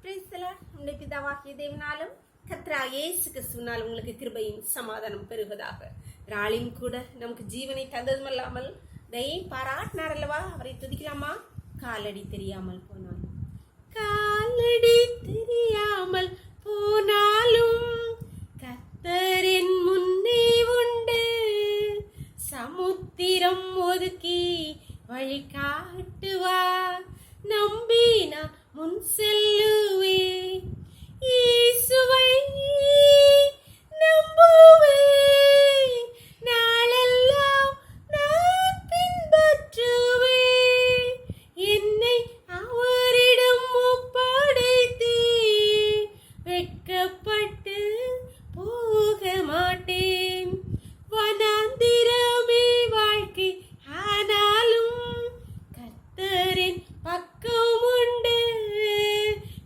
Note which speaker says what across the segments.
Speaker 1: நம்முடைய பிதாவாகிய தேவனாலும் கர்த்தராகிய இயேசு கிறிஸ்துவினால் உங்களுக்கு கிருபையும் சமாதானம் பெறுவதாக. நாளையும் கூட நமக்கு ஜீவனை தந்ததுமல்லாமல் தயை பாராட்டினார் அல்லவா, அவரை துதிக்கலாமா? காலடி தெரியாமல் போனாலும் கர்த்தரின் முன்னே உண்டு, சமுத்திரம் ஒதுக்கி வழி காட்டுவார், நம்பினா முன் செல்லுவே. இயேசுவை நம்புவே, நாளெல்லாம் நான் பின்பற்றுவே. என்னை அவரிடம் ஒப்படைத்தே, வெட்கப்பட்டு போக மாட்டேன். வனாந்திரமே வாழ்க்கை ஆனாலும் கர்த்தரின் பக்கம் உண்டு,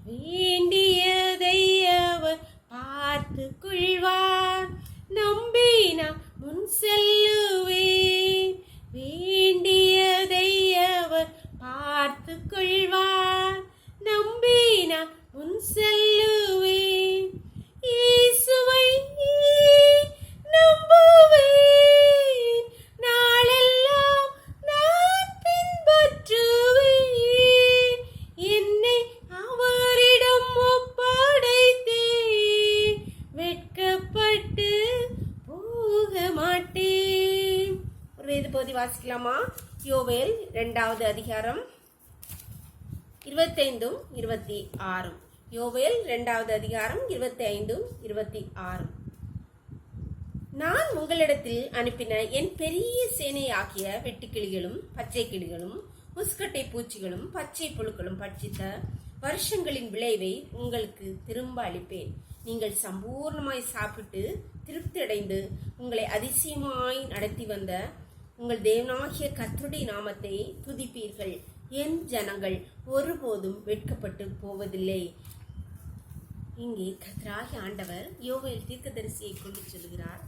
Speaker 1: வேண்டியதை அவர் பார்த்து கொள்வார், நம்பினா முன் செல்லுவேன். வேண்டியதை அவர் பார்த்து கொள்வார், நம்பினா முன் செல்லுவேன். இயேசுவை நம்புவேன், நாளெல்லாம் நான் பின்பற்றுவேன். என்னை அவரிடம் ஒப்படைத்தே, வெட்கப்பட்டு போக மாட்டேன். ஒரு இது பகுதி வாசிக்கலாமா? யோவேல் 2வது அதிகாரம் 25 26. யோவேல் 2வது அதிகாரம் 25 26. நான் உங்களிடத்தில் அனுப்பின என் பெரிய சேனையாகிய வெட்டுக்கிளிகளும் பச்சை கிளிகளும் முஸ்கட்டை பூச்சிகளும் பச்சை புழுக்களும் பட்சித்த வருஷங்களின் விளைவை உங்களுக்கு திரும்ப அளிப்பேன். நீங்கள் சம்பூர்ணமாய் சாப்பிட்டு திருப்தி அடைந்து உங்களை அதிசயமாய் நடத்தி வந்த உங்கள் தேவனாகிய கர்த்தருடைய நாமத்தை துதிப்பீர்கள். என் ஜனங்கள் ஒருபோதும் வெட்கப்பட்டு போவதில்லை. இங்கே கர்த்தராகிய ஆண்டவர் யோவேல் தீர்க்கதரிசியை கொண்டு சொல்கிறார்,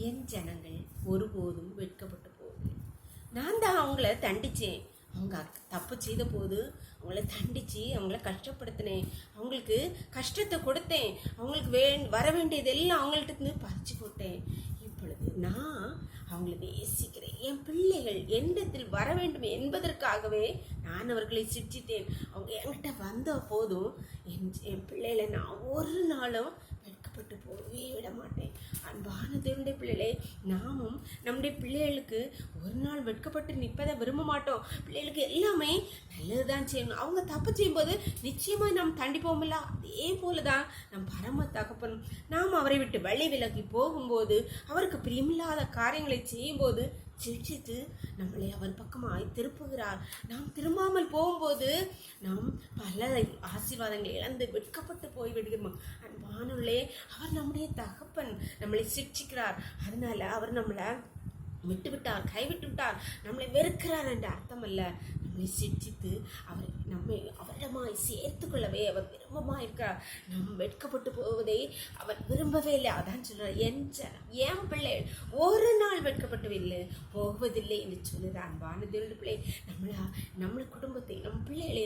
Speaker 1: என் ஜனங்கள் ஒருபோதும் வெட்கப்பட்டு போவதில்லை. நான் தான் அவங்கள தண்டிச்சேன். அவங்க தப்பு செய்த போது அவங்கள தண்டிச்சு அவங்கள கஷ்டப்படுத்தினேன், அவங்களுக்கு கஷ்டத்தை கொடுத்தேன், அவங்களுக்கு வர வேண்டியதெல்லாம் அவங்கள்ட்ட பறிச்சு போட்டேன். இப்பொழுது நான் அவங்களை நேசிக்கிறேன். என் பிள்ளைகள் என்னிடத்தில் வர வேண்டும் என்பதற்காகவே நான் அவர்களை சிரிச்சிட்டேன். அவங்க என்கிட்ட வந்த போதும் என் பிள்ளைகளை நான் ஒரு நாளும் வெட்கப்பட்டு போகவே விட மாட்டேன். அன்பான தேவனுடைய பிள்ளைகளே, நாமும் நம்முடைய பிள்ளைகளுக்கு ஒரு நாள் வெட்கப்பட்டு நிற்பதை விரும்ப மாட்டோம். பிள்ளைகளுக்கு எல்லாமே நல்லதுதான் செய்யணும். அவங்க தப்பு செய்யும்போது நிச்சயமாக நாம் தண்டிப்போம்ல, அதே போலதான் நம் பரம தகப்பன் நாம் அவரை விட்டு வழி விலகி போகும்போது, அவருக்கு பிரியமில்லாத காரியங்களை செய்யும்போது சிரிச்சித்து நம்மளை அவர் பக்கமாய் திருப்புகிறார். நாம் திரும்பாமல் போகும்போது நாம் பல ஆசீர்வாதங்களை இழந்து வெட்கப்பட்டு போய்விடுகிறோம். அன்பானுள்ளே, அவர் நம்முடைய தகப்பன், நம்மளை சிரிச்சிக்கிறார். அதனால அவர் நம்மளை விட்டுவிட்டார், கைவிட்டு விட்டார், நம்மளை வெறுக்கிறார் என்ற அர்த்தம் அல்ல. நம்மளை சிரிச்சித்து நம்மை அவரிடமாய் சேர்த்து கொள்ளவே அவர் விரும்பமாக இருக்கிறார். நம் வெட்கப்பட்டு போவதை அவர் விரும்பவே இல்லை. அதான் சொல்றார், என் பிள்ளை ஒரு நாள் வெட்கப்பட்டு போவதில்லை என்று சொல்லுறார். அன்பான தேவனுடைய பிள்ளை, நம்மள குடும்பத்தை நம் பிள்ளைகளை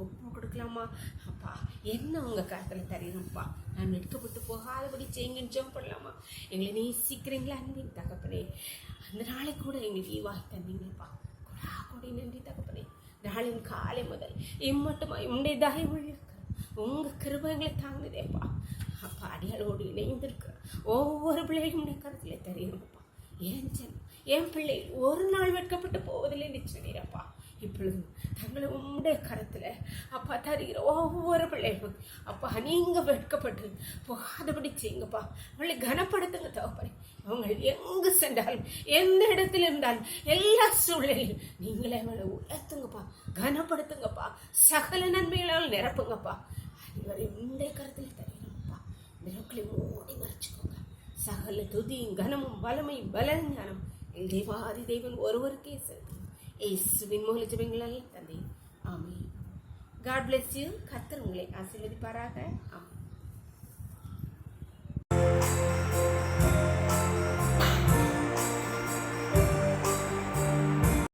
Speaker 1: ஒப்பு கொடுக்கலாமா? அப்பா, என்ன உங்க கருத்துல தரணும்ப்பா, நான் வெட்கப்பட்டு போகாதபடி செய்யுங்கன்னு ஜெபம் பண்ணலாமா? எங்களை நேசிக்கிறீங்களா அன்பின் தகப்பனே? அந்த நாளை கூட எங்களுக்கு ஈவாய் தந்தீங்கப்பா, கொடி நன்றி தகப்பனே. நாளின் காலை முதல் இம்மட்டுமாய் உங்களுடைய தயவு உங்க கிருபைகளை தாங்கினதேப்பா. அப்பா, அடியாளோடு இணைந்திருக்கிற ஒவ்வொரு பிள்ளைகளும் கருத்துல தெரியணும்ப்பா. என் பிள்ளை ஒரு நாள் வெட்கப்பட்டு போவதில்லை நிச்சயப்பா. இப்பொழுது தங்களை உங்களுடைய கருத்துல அப்பா தருகிற ஒவ்வொரு பிள்ளைகளும் அப்பா, நீங்க வெட்கப்பட்டு போகாதபடி செய்யுங்கப்பா. அவங்களை கனப்படுத்துங்க தகப்பனே. அவங்க எங்கு சென்றாலும் எந்த இடத்துல இருந்தாலும் எல்லா சூழலிலும் நீங்களே அவங்களை உயர்த்துங்கப்பா, கனப்படுத்துங்கப்பா, சகல நன்மைகளால் நிரப்புங்கப்பா. அதுவரை உங்களுடைய கருத்தில் தருகிறோம்ப்பா. நிறக்களை மூடி மறைச்சுக்கோங்க. சகல துதியும் கனமும் பலமையும் பலஞானம் என் தேவாதி தேவன் ஒருவருக்கே செலுத்தும். இயேசுவின் மூல ஜெபங்களால் தந்தை, ஆமென். God bless you. கர்த்தர் உங்களை ஆசீர்வதிப்பாராக. ஆமென்.